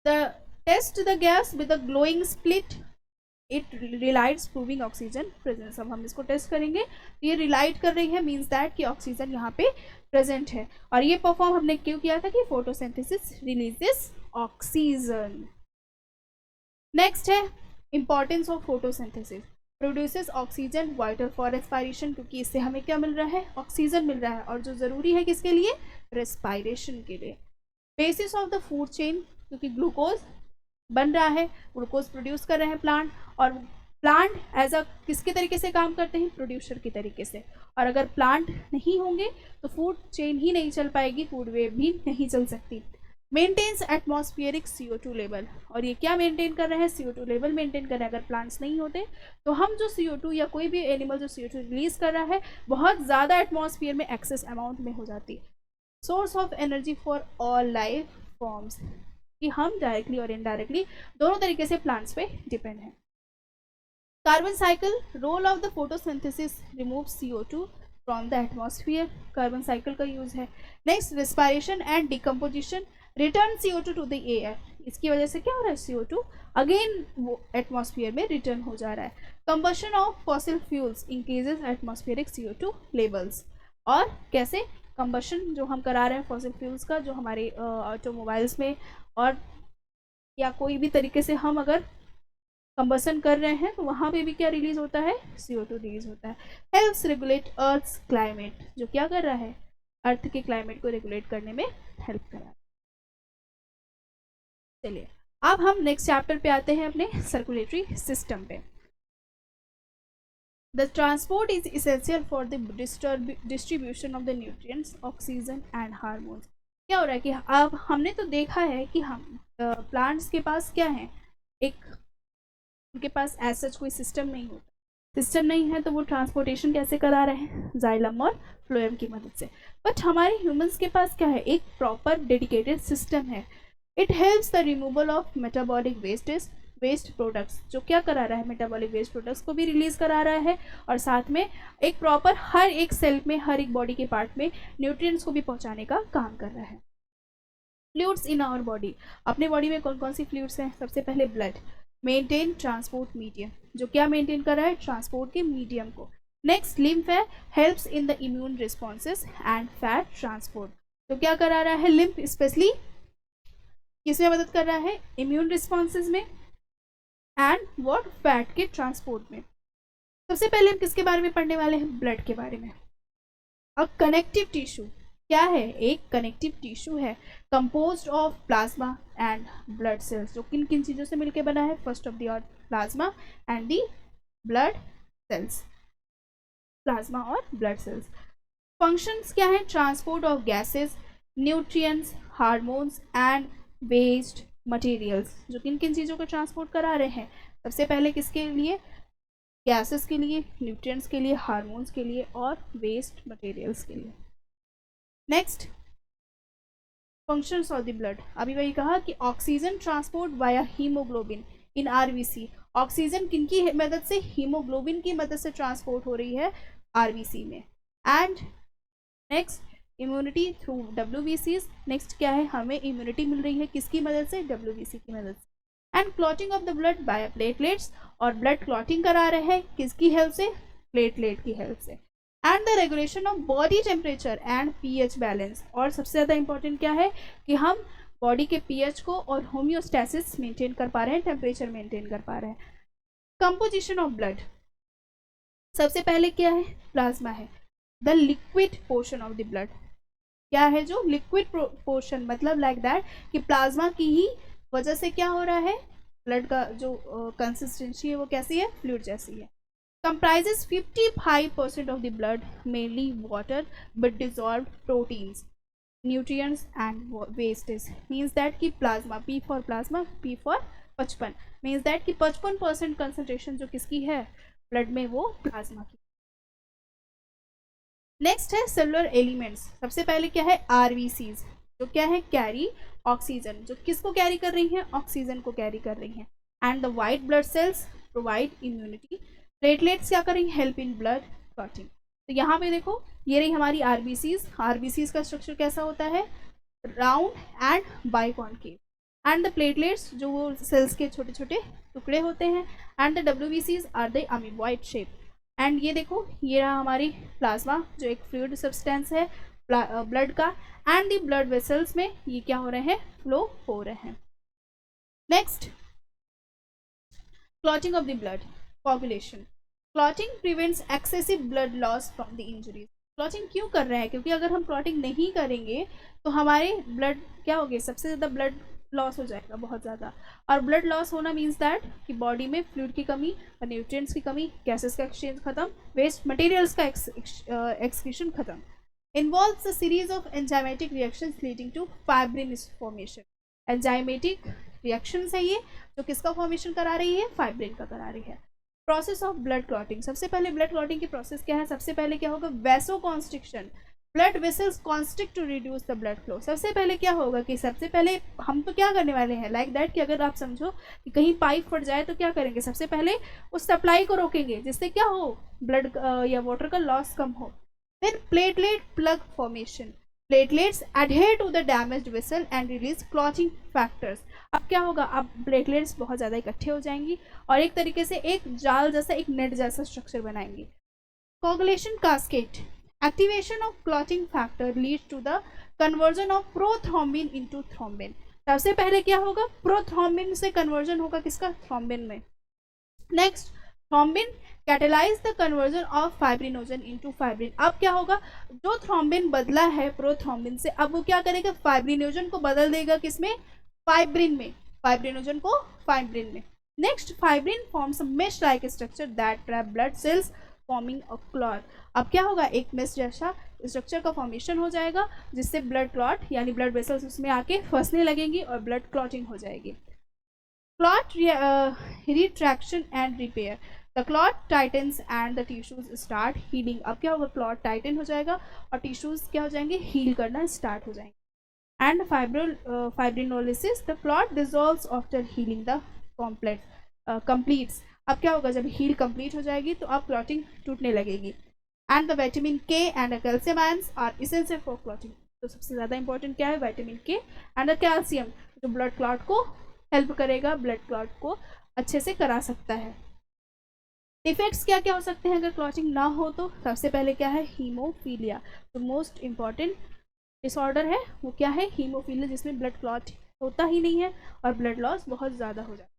Speaker 1: The test the gas with a glowing split, it relights proving oxygen presence. अब हम इसको टेस्ट करेंगे, ये रिलाइट कर रही है, मीन्स दैट कि ऑक्सीजन यहाँ पे प्रेजेंट है। और ये परफॉर्म हमने क्यों किया था कि फोटोसिंथेसिस रिलीजेस ऑक्सीजन। नेक्स्ट है importance of photosynthesis, produces oxygen vital for respiration, क्योंकि इससे हमें क्या मिल रहा है, ऑक्सीजन मिल रहा है, और जो ज़रूरी है किसके लिए, रेस्पायरेशन के लिए। Basis of the food chain, क्योंकि ग्लूकोज बन रहा है, ग्लूकोज प्रोड्यूस कर रहे हैं प्लांट, और प्लांट एज अ किसके तरीके से काम करते हैं, प्रोड्यूसर के तरीके से। और अगर प्लांट नहीं होंगे तो फूड चेन ही नहीं चल पाएगी, फूड वेव भी नहीं चल सकती। मेंटेन्स एटमॉस्फेरिक CO2 लेवल, और ये क्या मेंटेन कर रहे हैं, CO2 लेवल मेंटेन कर रहे हैं। अगर प्लांट्स नहीं होते तो हम जो CO2 या कोई भी एनिमल जो CO2 रिलीज कर रहा है बहुत ज़्यादा एटमॉस्फेयर में एक्सेस अमाउंट में हो जाती है। Source of energy for all life forms, कि हम डायरेक्टली और इनडायरेक्टली दोनों तरीके से प्लांट्स पे डिपेंड हैं। Carbon cycle, role of the photosynthesis remove CO2 from the atmosphere, carbon cycle का यूज है। Next respiration and decomposition, return CO2 to the air, इसकी वजह से क्या हो रहा है, CO2 अगेन वो एटमॉस्फेयर में रिटर्न हो जा रहा है। Combustion of fossil fuels increases atmospheric CO2 levels, और कैसे, कंबशन जो हम करा रहे हैं फॉसिल फ्यूल्स का, जो हमारे ऑटोमोबाइल्स में और या कोई भी तरीके से हम अगर कंबसन कर रहे हैं तो वहाँ पे भी क्या रिलीज होता है, CO2 रिलीज होता है। हेल्प्स रेगुलेट अर्थ्स क्लाइमेट, जो क्या कर रहा है, अर्थ के क्लाइमेट को रेगुलेट करने में हेल्प कर रहा है। चलिए अब हम नेक्स्ट चैप्टर पे आते हैं, अपने सर्कुलेटरी सिस्टम पे। The transport is essential for the distribution of the nutrients, oxygen and hormones. क्या हो रहा है कि अब हमने तो देखा है कि हम प्लांट्स के पास क्या है, एक उनके पास ऐसा कोई सिस्टम नहीं होता, सिस्टम नहीं है तो वो ट्रांसपोर्टेशन कैसे करा रहे हैं, जाइलम और फ्लोएम की मदद से। बट हमारे ह्यूमंस के पास क्या है, एक प्रॉपर डेडिकेटेड सिस्टम है। It helps the removal of metabolic waste products, जो क्या करा रहा है, मेटाबॉलिक वेस्ट प्रोडक्ट्स को भी रिलीज करा रहा है, और साथ में एक प्रॉपर हर एक सेल में, हर एक बॉडी के पार्ट में न्यूट्रिएंट्स को भी पहुंचाने का काम कर रहा है। फ्लूइड्स इन आवर बॉडी, अपने बॉडी में कौन कौन सी फ्लूइड्स हैं, सबसे पहले ब्लड, मेंटेन ट्रांसपोर्ट मीडियम, जो क्या मेंटेन कर रहा है, ट्रांसपोर्ट के मीडियम को। नेक्स्ट लिम्फ है, helps in the immune responses and fat transport, तो क्या करा रहा है, लिम्फ स्पेशली किसमें मदद कर रहा है, इम्यून रिस्पॉन्सेज में एंड व्हाट, फैट के ट्रांसपोर्ट में। सबसे पहले हम किसके बारे में पढ़ने वाले हैं, ब्लड के बारे में। अब कनेक्टिव टिश्यू क्या है, एक कनेक्टिव टिश्यू है, composed of plasma and blood cells, जो किन किन चीज़ों से मिलकर बना है, first of the all plasma and the blood cells, plasma और ब्लड सेल्स। फंक्शंस क्या है, transport of gases, nutrients, hormones and waste materials, जो किन किन चीज़ों को ट्रांसपोर्ट करा रहे हैं, सबसे पहले किसके लिए, गैसेस के लिए, न्यूट्रिएंट्स के लिए, हार्मोन्स के लिए और वेस्ट मटेरियल्स के लिए। Next functions of the blood, अभी वही कहा कि ऑक्सीजन ट्रांसपोर्ट वाया हीमोग्लोबिन इन RBC, ऑक्सीजन किनकी मदद से, हीमोग्लोबिन की मदद से ट्रांसपोर्ट हो रही है RBC में। And next immunity through WBCs, next क्या है, हमें इम्यूनिटी मिल रही है किसकी मदद से, WBC की मदद से। And clotting of the blood bye platelets, और ब्लड क्लॉटिंग करा रहे हैं किसकी हेल्प से, प्लेटलेट की हेल्प से। And the regulation of body temperature and pH balance, और सबसे ज़्यादा इंपॉर्टेंट क्या है कि हम बॉडी के pH को और होम्योस्टैसिस मेंटेन कर पा रहे हैं, टेम्परेचर मेंटेन कर पा रहे हैं। कंपोजिशन ऑफ ब्लड, सबसे पहले क्या है, प्लाज्मा है, the liquid portion of the blood, क्या है, जो लिक्विड पोर्शन, मतलब लाइक दैट कि प्लाज्मा की ही वजह से क्या हो रहा है, ब्लड का जो कंसिस्टेंसी है वो कैसी है, फ्लूइड जैसी है। comprises 55% of the blood, mainly water but dissolved proteins, nutrients and wastes, means that कि plasma, P for plasma, P for 55, means that कि 55% concentration जो किसकी है ब्लड में, वो प्लाज्मा की। नेक्स्ट है सेलुलर एलिमेंट्स। सबसे पहले क्या है, आरबीसीज, जो क्या है, कैरी ऑक्सीजन, जो किसको कैरी कर रही हैं, ऑक्सीजन को कैरी कर रही हैं। And the white blood cells provide immunity. Platelets क्या कर रही हैं, हेल्प इन ब्लड क्लॉटिंग। तो यहाँ पे देखो ये रही हमारी आरबीसीज। आरबीसीज का स्ट्रक्चर कैसा होता है, round and biconcave. And the platelets, जो वो सेल्स के छोटे छोटे टुकड़े होते हैं। एंड द डब्ल्यूबीसीज are the amoeboid shape. And ये देखो ये रहा हमारी प्लाज्मा, जो एक फ्लूइड सब्सटेंस है ब्लड का। एंड दी ब्लड वेसल्स में ये क्या हो रहे हैं, फ्लो हो रहे हैं। Next, clotting of the blood, coagulation. Clotting prevents excessive blood loss from the injuries. Clotting क्यों कर रहे हैं, क्योंकि अगर हम क्लॉटिंग नहीं करेंगे तो हमारे ब्लड क्या होगी, सबसे ज़्यादा ब्लड लॉस हो जाएगा, बहुत ज़्यादा। और ब्लड लॉस होना मीन्स दैट कि बॉडी में फ्लूइड की कमी और न्यूट्रिएंट्स की कमी, गैसेस का एक्सचेंज खत्म, वेस्ट मटेरियल्स का एक्सक्रीशन खत्म। Involves a series of enzymatic reactions leading to fibrin formation. Enzymatic reactions है ये, जो किसका फॉर्मेशन करा रही है, फाइब्रिन का करा रही है। Process of blood clotting. सबसे पहले ब्लड क्लॉटिंग की प्रोसेस क्या है, सबसे पहले क्या होगा, vasoconstriction. Blood vessels constrict to reduce the blood flow. सबसे पहले क्या होगा कि सबसे पहले हम तो क्या करने वाले हैं, लाइक दैट कि अगर आप समझो कि कहीं पाइप फट जाए तो क्या करेंगे, सबसे पहले उस सप्लाई को रोकेंगे जिससे क्या हो, ब्लड या वाटर का लॉस कम हो। फिर platelet plug formation. Platelets adhere to the damaged vessel and release clotting factors। अब क्या होगा, अब प्लेटलेट्स बहुत ज़्यादा इकट्ठे हो जाएंगी और एक तरीके से एक जाल जैसा, एक नेट जैसा स्ट्रक्चर बनाएंगे। Coagulation cascade. Activation of clotting factor leads to the conversion of prothrombin into thrombin. सबसे पहले क्या होगा, प्रोथ्रोम्बिन से कन्वर्जन होगा किसका, थ्रोम्बिन में। Next, thrombin catalyse the conversion of fibrinogen into fibrin. अब क्या होगा, जो थ्रोम्बिन बदला है प्रोथ्रोम्बिन से, अब वो क्या करेगा, फाइब्रिनोजन को बदल देगा किसमें, फाइब्रिन में, फाइब्रिनोजन को फाइब्रिन में। Next, fibrin forms a mesh like structure that trap blood cells forming a clot. अब क्या होगा, एक मेश जैसा स्ट्रक्चर का फॉर्मेशन हो जाएगा जिससे ब्लड क्लॉट यानी ब्लड वेसल्स उसमें आके फंसने लगेंगी और ब्लड क्लॉटिंग हो जाएगी। Clot retraction and repair. The clot titans and the tissues start healing. अब क्या होगा, क्लॉट टाइटन हो जाएगा और टिश्यूज क्या हो जाएंगे, हील करना स्टार्ट हो जाएंगे। And fibrinolysis, the clot dissolves after healing the completes. अब क्या होगा, जब हील कंप्लीट हो जाएगी तो अब क्लॉटिंग टूटने लगेगी। And the vitamin K and the calcium ions are essential for clotting. तो सबसे ज़्यादा इंपॉर्टेंट क्या है, vitamin K and the calcium, जो ब्लड क्लॉट को हेल्प करेगा, ब्लड क्लॉट को अच्छे से करा सकता है। डिफेक्ट्स क्या क्या हो सकते हैं अगर क्लॉटिंग ना हो तो, सबसे पहले क्या है, हीमोफीलिया। तो मोस्ट इंपॉर्टेंट डिसऑर्डर है वो क्या है, हीमोफीलिया, जिसमें ब्लड क्लॉट होता ही नहीं है और ब्लड लॉस बहुत ज़्यादा हो जाता है।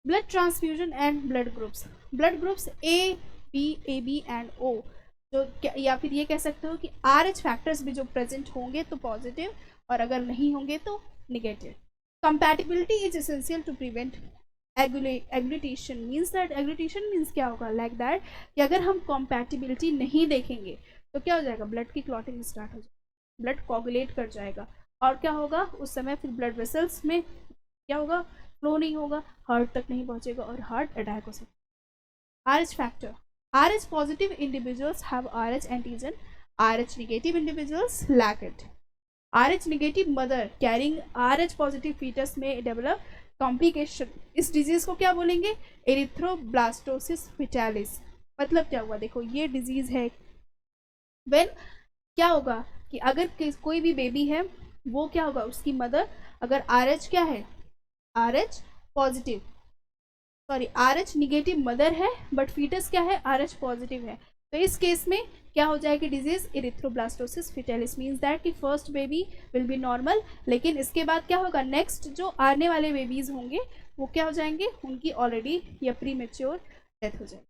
Speaker 1: Blood transfusion and blood groups. Blood groups A B and O, जो या फिर ये कह सकते हो कि RH फैक्टर्स भी जो प्रेजेंट होंगे तो पॉजिटिव और अगर नहीं होंगे तो negative. Compatibility is essential to prevent agglutination. Means that, agglutination means क्या होगा, लाइक दैट कि अगर हम कंपैटिबिलिटी नहीं देखेंगे तो क्या हो जाएगा, ब्लड की क्लॉटिंग स्टार्ट हो जाएगी, ब्लड कोगुलेट कर जाएगा और क्या होगा उस समय, फिर ब्लड वेसल्स में क्या होगा, फ्लो नहीं होगा, हार्ट तक नहीं पहुंचेगा और हार्ट अटैक हो सकता है। RH factor. RH positive individuals have RH antigen, RH negative individuals lack it. RH negative mother carrying RH positive foetus में डेवलप कॉम्प्लिकेशन। इस डिजीज को क्या बोलेंगे, एरिथ्रोब्लास्टोसिस फेटालिस। मतलब क्या हुआ, देखो ये डिजीज है व्हेन क्या होगा कि अगर कोई भी बेबी है वो क्या होगा, उसकी मदर अगर RH क्या है, RH positive, sorry RH negative mother है बट फीटस क्या है, RH पॉजिटिव है, तो इस केस में क्या हो जाएगी disease, erythroblastosis fetalis. Means that कि first baby will be normal, लेकिन इसके बाद क्या होगा, नेक्स्ट जो आने वाले बेबीज होंगे वो क्या हो जाएंगे, उनकी ऑलरेडी या प्री मेच्योर डेथ हो जाएगी।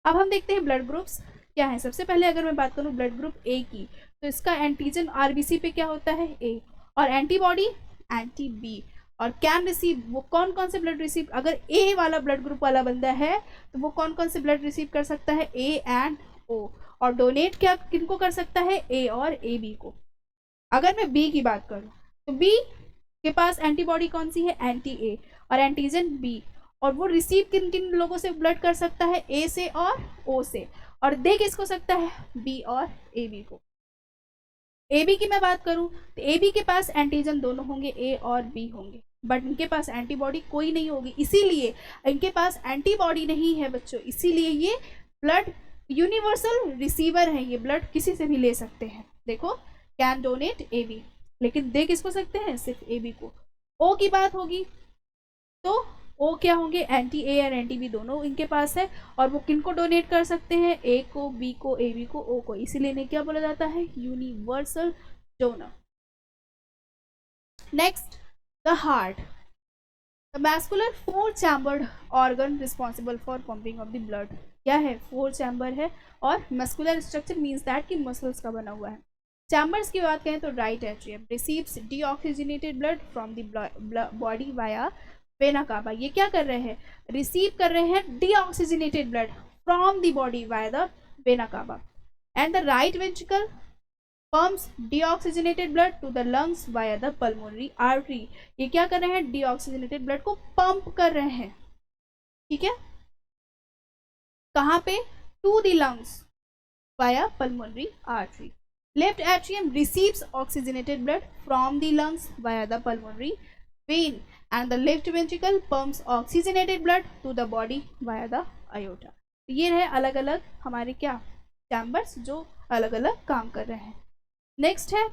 Speaker 1: अब हम देखते हैं ब्लड ग्रुप्स क्या है। सबसे पहले अगर मैं बात करूँ ब्लड ग्रुप ए की, तो इसका एंटीजन RBC पे क्या होता है, A, और एंटीबॉडी एंटी B। और कैन रिसीव, वो कौन कौन से ब्लड रिसीव, अगर A वाला ब्लड ग्रुप वाला बंदा है तो वो कौन कौन से ब्लड रिसीव कर सकता है, A एंड O। और डोनेट क्या किनको कर सकता है, A और AB को। अगर मैं B की बात करूँ तो B के पास एंटीबॉडी कौन सी है, एंटी A, और एंटीजन B। और वो रिसीव किन किन लोगों से ब्लड कर सकता है, ए से और ओ से, और दे किसको सकता है, बी और ए बी को। ए बी की मैं बात करूं तो ए बी के पास एंटीजन दोनों होंगे, ए और बी होंगे, बट इनके पास एंटीबॉडी कोई नहीं होगी, इसीलिए इनके पास एंटीबॉडी नहीं है बच्चों, इसीलिए ये ब्लड यूनिवर्सल रिसीवर है, ये ब्लड किसी से भी ले सकते हैं। देखो, कैन डोनेट ए बी, लेकिन दे किसको सकते हैं, सिर्फ ए बी को। ओ की बात होगी तो ओ क्या होंगे, एंटी ए और एंटी बी दोनों इनके पास है, और वो किनको डोनेट कर सकते हैं, ए को, बी को, ए बी को, ओ को, इसीलिए इन्हें क्या बोला जाता है, universal donor. Next, the heart, the muscular 4 chambered organ responsible for pumping of the blood. क्या है, 4 चैम्बर है, और मस्कुलर स्ट्रक्चर मीन्स दैट कि मसल्स का बना हुआ है। चैम्बर्स की बात करें तो right atrium receives deoxygenated blood from the body via vena cava. ये क्या कर रहे हैं, रिसीव कर रहे हैं deoxygenated blood from the body via the vena cava. And the right ventricle pumps deoxygenated blood to the lungs via the pulmonary artery। ये क्या कर रहे हैं, डीऑक्सीजनेटेड ब्लड को पंप कर रहे हैं, ठीक है, कहाँ पे, to the lungs via pulmonary artery। Left atrium receives oxygenated blood from the lungs via the pulmonary vein and the left ventricle pumps oxygenated blood to the body via the aorta। ये रहे अलग अलग हमारे क्या chambers जो अलग अलग काम कर रहे हैं। नेक्स्ट है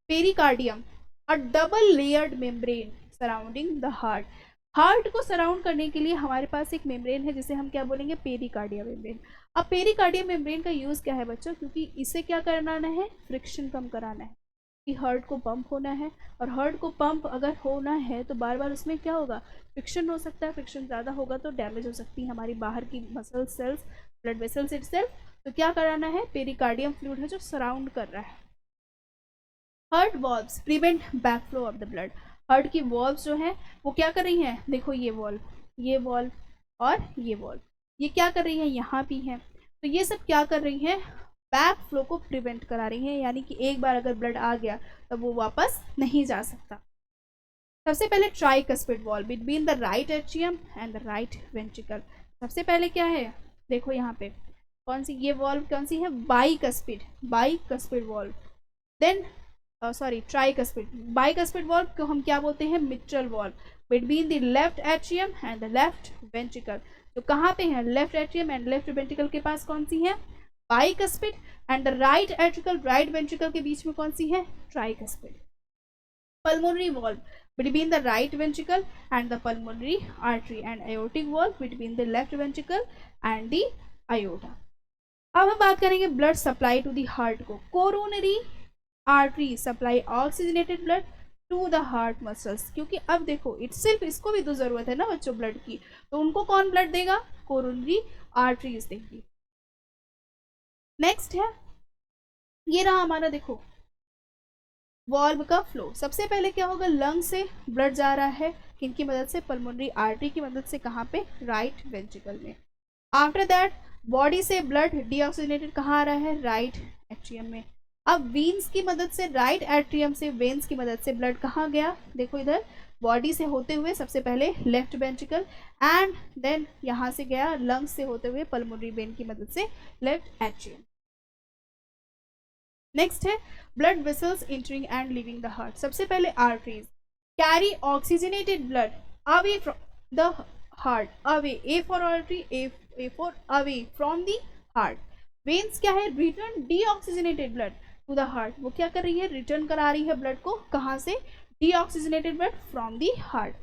Speaker 1: pericardium, a double layered membrane surrounding the heart. Heart को सराउंड करने के लिए हमारे पास एक मेम्ब्रेन है जिसे हम क्या बोलेंगे, पेरिकार्डियम मेम्ब्रेन। अब पेरिकार्डियम मेम्ब्रेन का यूज़ क्या है बच्चों, क्योंकि इससे क्या कराना है, फ्रिक्शन कम कराना है, कि हार्ट को पंप होना है, और हार्ट को पंप अगर होना है तो बार बार उसमें क्या होगा, फ्रिक्शन हो सकता है, फ्रिक्शन ज़्यादा होगा तो डैमेज हो सकती है हमारी बाहर की muscle cells, blood vessels itself. तो क्या कराना है, पेरिकार्डियम फ्लूइड है जो सराउंड कर रहा है। Heart valves prevent backflow of the blood. Heart की वॉल्व्स जो है वो क्या कर रही हैं, देखो ये वॉल्व और ये वॉल्व, ये क्या कर रही है, यहाँ भी है, तो ये सब क्या कर रही है, बैक फ्लो को प्रिवेंट करा रही है, यानी कि एक बार अगर ब्लड आ गया तो वो वापस नहीं जा सकता। सबसे पहले tricuspid valve between the right atrium and the right ventricle. सबसे पहले क्या है, देखो यहाँ पे कौन सी, ये वॉल्व कौन सी है, bicuspid valve. Then tricuspid, bicuspid valve को हम क्या बोलते हैं, mitral valve between the left atrium and the left ventricle. तो कहाँ पे है, left atrium and left ventricle के पास कौन सी है, bicuspid, and the right atrium, right ventricle के बीच में कौन सी है, tricuspid. Pulmonary valve between the right ventricle and the pulmonary artery, and aortic valve between the left ventricle and the aorta। अब हम बात करेंगे blood supply to the heart को। Coronary artery supply oxygenated blood to the heart muscles, क्योंकि अब देखो सिर्फ इसको भी तो जरूरत है ना बच्चों ब्लड की, तो उनको कौन ब्लड देगा, कोरोनरी आर्टरीज देंगी। नेक्स्ट है, ये रहा हमारा देखो वॉल्व का फ्लो। सबसे पहले क्या होगा, लंग से ब्लड जा रहा है किनकी मदद से, पल्मोनरी आर्टरी की मदद से, कहाँ पे, राइट वेंट्रिकल में। आफ्टर दैट बॉडी से ब्लड डीऑक्सीजनेटेड कहाँ आ रहा है, राइट एट्रियम में। अब वीन्स की मदद से, राइट एट्रियम से वेन्स की मदद से ब्लड कहाँ गया, देखो इधर बॉडी से होते हुए सबसे पहले लेफ्ट वेंट्रिकल, एंड देन यहाँ से गया लंग्स से होते हुए पल्मोनरी वेन की मदद से लेफ्ट एट्रियम। नेक्स्ट है blood vessels entering and leaving the heart. सबसे पहले arteries carry oxygenated blood away from the heart, away, a for artery, a for away from the heart. Veins क्या है, return deoxygenated blood to the heart, वो क्या कर रही है, return करा रही है ब्लड को, कहाँ से, deoxygenated blood from the heart.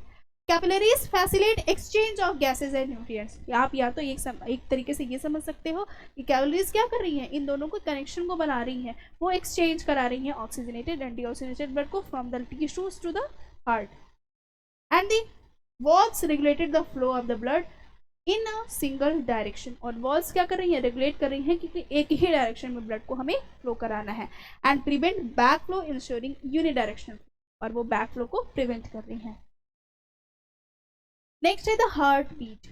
Speaker 1: Capillaries facilitate exchange of gases and nutrients. आप या तो एक तरीके से ये समझ सकते हो कि कैपिलरीज क्या कर रही हैं, इन दोनों को कनेक्शन को बना रही हैं, वो एक्सचेंज करा रही हैं ऑक्सीजनेटेड एंड डीऑक्सीजनेटेड ब्लड को from the tissues to the heart. And the valves regulated the flow of the blood in a single direction, और वॉल्व्स क्या कर रही हैं, रेगुलेट कर रही हैं क्योंकि एक ही डायरेक्शन में ब्लड को हमें फ्लो कराना है। And prevent back flow ensuring unidirectional, और वो बैक फ्लो को प्रिवेंट कर रही हैं। नेक्स्ट है the heart beat,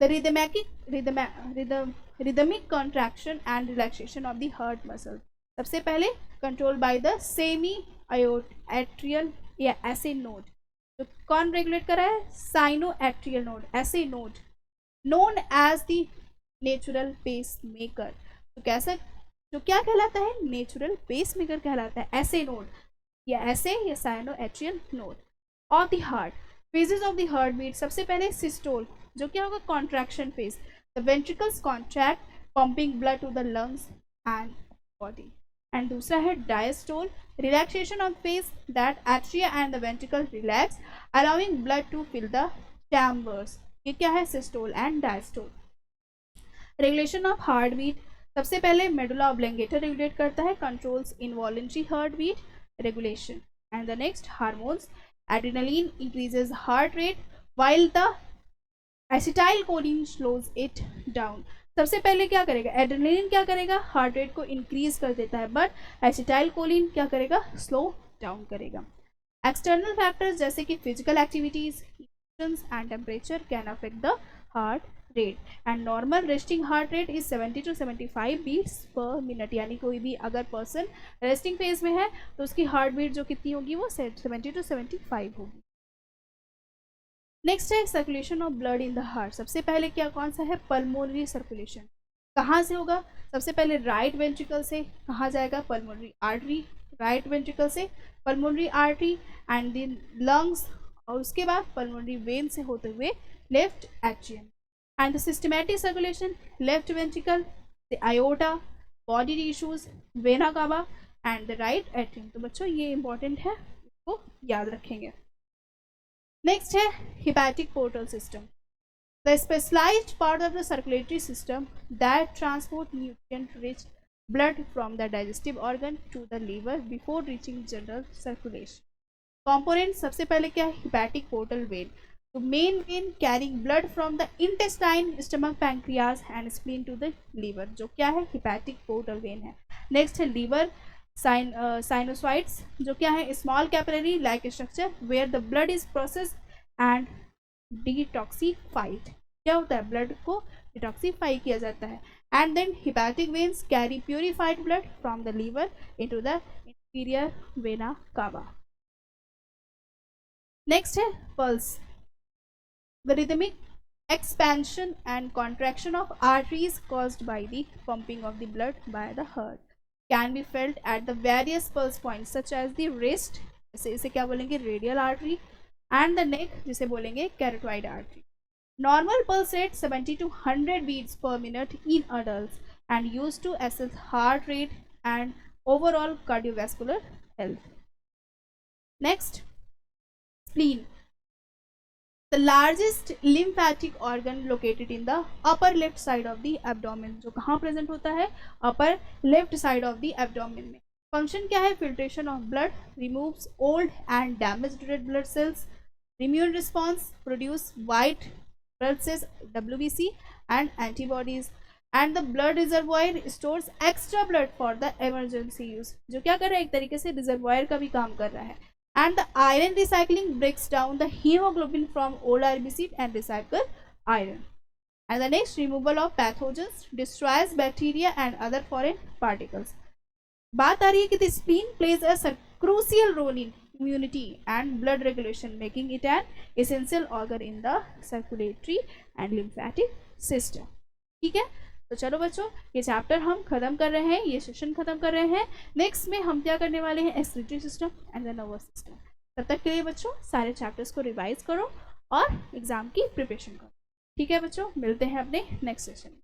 Speaker 1: the rhythmic contraction and relaxation of the heart muscle। सबसे पहले control by the semi atrial या ऐसे नोड, तो कौन रेगुलेट कर रहा है? Sinoatrial node, S A node known as the natural pacemaker. तो कैसा, जो क्या कहलाता है? नेचुरल पेस मेकर कहलाता है ऐसे नोड, या ऐसे या sinoatrial node. Of the heart, phases of the heart beat, सबसे पहले सिस्टोल, जो क्या होगा? Contraction phase, the ventricles contract pumping blood to the lungs and body. And दूसरा है diastole, relaxation of phase, that atria and the ventricle relax allowing blood to fill the chambers. ये क्या है? Systole and diastole. Regulation of heart beat, सबसे पहले medulla oblongata regulate करता है, controls involuntary heart beat regulation. And the next hormones, adrenaline increases heart rate while the acetylcholine slows it down। सबसे पहले क्या करेगा? एड्रेनलिन क्या करेगा? हार्ट रेट को इंक्रीज कर देता है, बट एसिटाइलकोलिन क्या करेगा? स्लो डाउन करेगा। एक्सटर्नल फैक्टर्स जैसे कि physical activities, emotions and temperature can affect the heart rate. And normal resting heart rate is 70 to 75 beats per minute, यानी कोई भी अगर पर्सन रेस्टिंग फेज में है तो उसकी हार्ट बीट जो कितनी होगी? वो 70 to 75 होगी। नेक्स्ट है circulation of blood in the heart. सबसे पहले क्या, कौन सा है? Pulmonary circulation. कहाँ से होगा? सबसे पहले राइट वेंट्रिकल से कहाँ जाएगा? पल्मोनरी आर्टरी, राइट वेंट्रिकल से pulmonary artery and then lungs, और उसके बाद पल्मोनरी वेन से होते हुए left atrium. And the systematic circulation, left ventricle से aorta, body tissues, vena cava and the right atrium. तो बच्चों ये इंपॉर्टेंट है, इसको याद रखेंगे। नेक्स्ट है hepatic portal system, the specialized part of the circulatory system that transport nutrient rich blood from the digestive organ to the liver before reaching general circulation। component सबसे पहले क्या है? hepatic portal vein, तो main vein carrying blood from the intestine, stomach, pancreas and spleen to the liver, जो क्या है? hepatic portal vein है। Next है liver साइनोसॉइड्स, जो क्या है? Small capillary like structure where the blood is process and detoxified. क्या होता है? ब्लड को डिटॉक्सीफाई किया जाता है। And then hepatic veins carry purified blood from the liver into the inferior vena cava. Next है pulse, the rhythmic expansion and contraction of arteries caused by the pumping of the blood by the heart can be felt at the various pulse points such as the wrist, इसे क्या बोलेंगे? Radial artery, and the neck, जिसे बोलेंगे carotid artery. Normal pulse rate 70 to 100 beats per minute in adult and use to assess heart rate and overall cardiovascular health. Next, spleen, the largest lymphatic organ located in the upper left side of the abdomen, जो कहाँ present होता है? upper left side of the abdomen में। Function क्या है? filtration of blood, removes old and damaged red blood cells, immune response, produce white blood cells WBC and antibodies, and the blood reservoir stores extra blood for the emergency use, जो क्या कर रहा है? एक तरीके से रिजर्वायर का भी काम कर रहा है। And the iron recycling breaks down the hemoglobin from old RBC and recycle iron. And the next, removal of pathogens destroys bacteria and other foreign particles. बात आ रही है कि the spleen plays a crucial role in immunity and blood regulation, making it an essential organ in the circulatory and lymphatic system. ठीक है, तो चलो बच्चों ये चैप्टर हम खत्म कर रहे हैं, ये सेशन खत्म कर रहे हैं। नेक्स्ट में हम क्या करने वाले हैं? Excretory system and the nervous system. तब तक के लिए बच्चों सारे चैप्टर्स को रिवाइज करो और एग्जाम की प्रिपरेशन करो। ठीक है बच्चों, मिलते हैं अपने नेक्स्ट सेशन में।